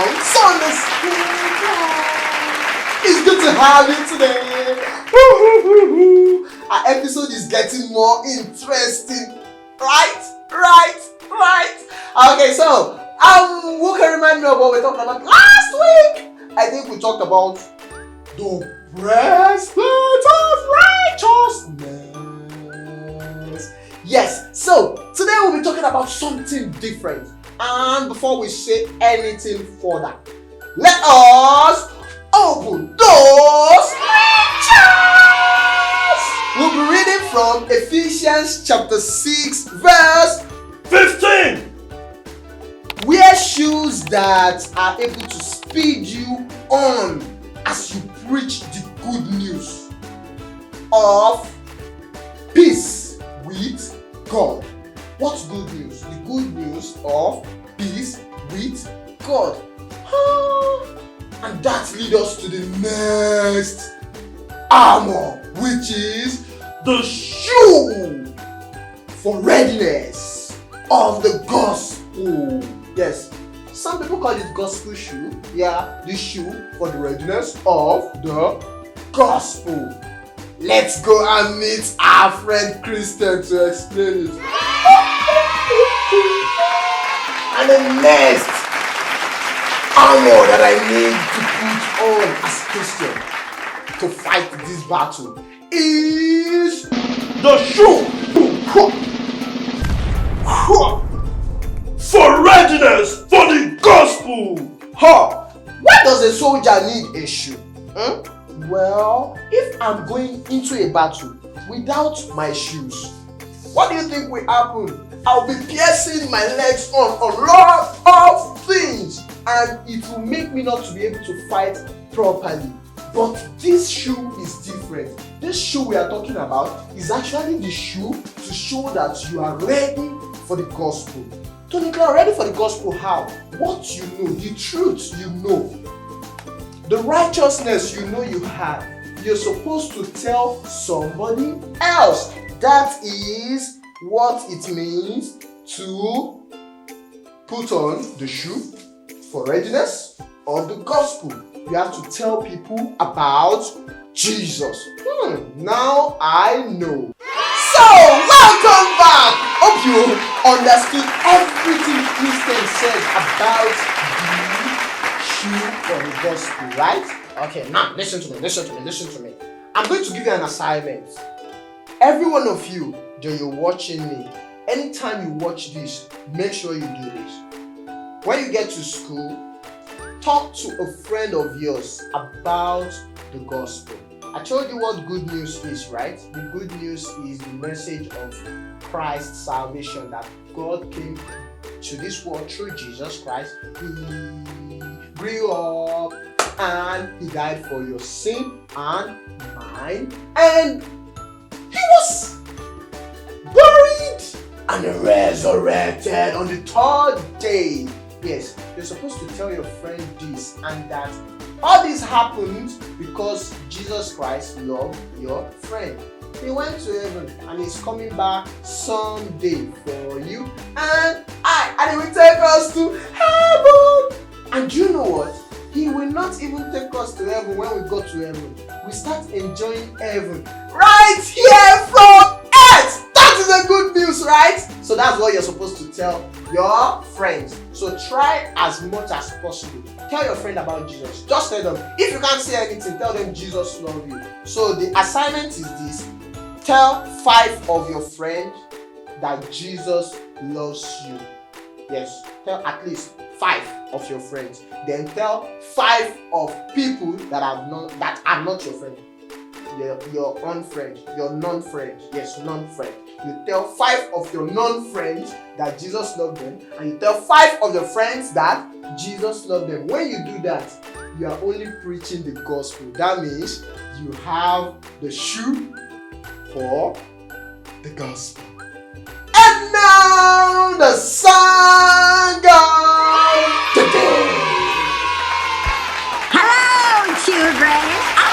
Tonyclown, Sunday School Clown. It's good to have you today. Our episode is getting more interesting. Right. Okay, so who can remind me of what we talked about last week? I think we talked about the breastplate of righteousness. Yes, so today we'll be talking about something different. And before we say anything further, let us open those scriptures. We'll be reading from Ephesians chapter 6 verse 15. Wear shoes that are able to speed you on as you preach the good news of peace with God. What's good news? The good news of peace with God. And that leads us to the next armor, which is the shoe for readiness of the gospel. Yes, some people call it gospel shoe. Yeah, the shoe for the readiness of the gospel. Let's go and meet our friend Christian to explain it. And the next armor that I need to put on as Christian to fight this battle is the shoe for readiness for the gospel. Why does a soldier need a shoe? Well, if I'm going into a battle without my shoes, what do you think will happen? I'll be piercing my legs on a lot of things, and it will make me not to be able to fight properly. But this shoe is different. This shoe we are talking about is actually the shoe to show that you are ready for the gospel. Tonyclown, ready for the gospel how? What you know, the truth you know, the righteousness you know you have, you're supposed to tell somebody else. That is what it means to put on the shoe for readiness of the gospel. You have to tell people about Jesus. Now I know. So, welcome back. Hope you understood everything Christian said about the shoe for the gospel, right? Okay, now listen to me. I'm going to give you an assignment. Every one of you that you're watching me, anytime you watch this, make sure you do this. When you get to school, talk to a friend of yours about the gospel. I told you what good news is, right? The good news is the message of Christ's salvation, that God came to this world through Jesus Christ. He grew up and He died for your sin and mine, and He was buried and resurrected on the third day. Yes, you're supposed to tell your friend this, and that all this happened because Jesus Christ loved your friend. He went to heaven and He's coming back someday for you and I, and He will take us to heaven. And you know what? He will not even take us to heaven. When we go to heaven, we start enjoying heaven right here from earth. That is a good news, right? So that's what you're supposed to tell your friends. So try as much as possible. Tell your friend about Jesus. Just tell them. If you can't say anything, tell them Jesus loves you. So the assignment is this. Tell 5 of your friends that Jesus loves you. Yes, tell at least 5 of your friends. Then tell 5 of people that are not your friend. Your unfriend, your non-friend. Yes, non-friend. You tell 5 of your non-friends that Jesus loved them, and you tell 5 of your friends that Jesus loved them. When you do that, you are only preaching the gospel. That means you have the shoe for the gospel. And now the song of the day. Hello, children.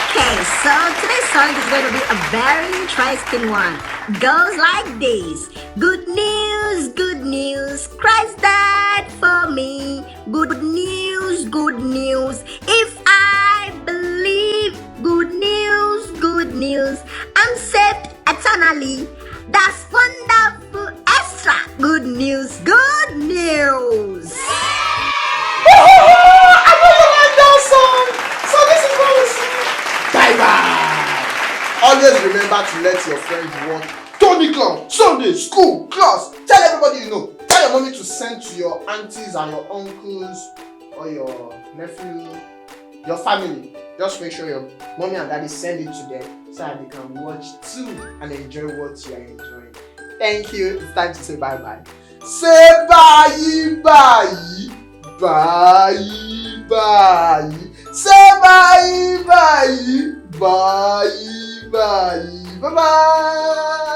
Okay, so today's song is going to be a very interesting one. Goes like this. Good news, Christ died for me. Good news, news, good news! I know you like that song. So this is what we say. Bye bye. Always remember to let your friends watch Tonyclown, Sunday, school, class. Tell everybody you know. Tell your mommy to send to your aunties and your uncles or your nephew, your family. Just make sure your mommy and daddy send it to them so that they can watch too and enjoy what you are enjoying. Thank you. It's time to say bye bye. Say bye bye. Bye bye. Say bye bye. Bye bye. Bye bye.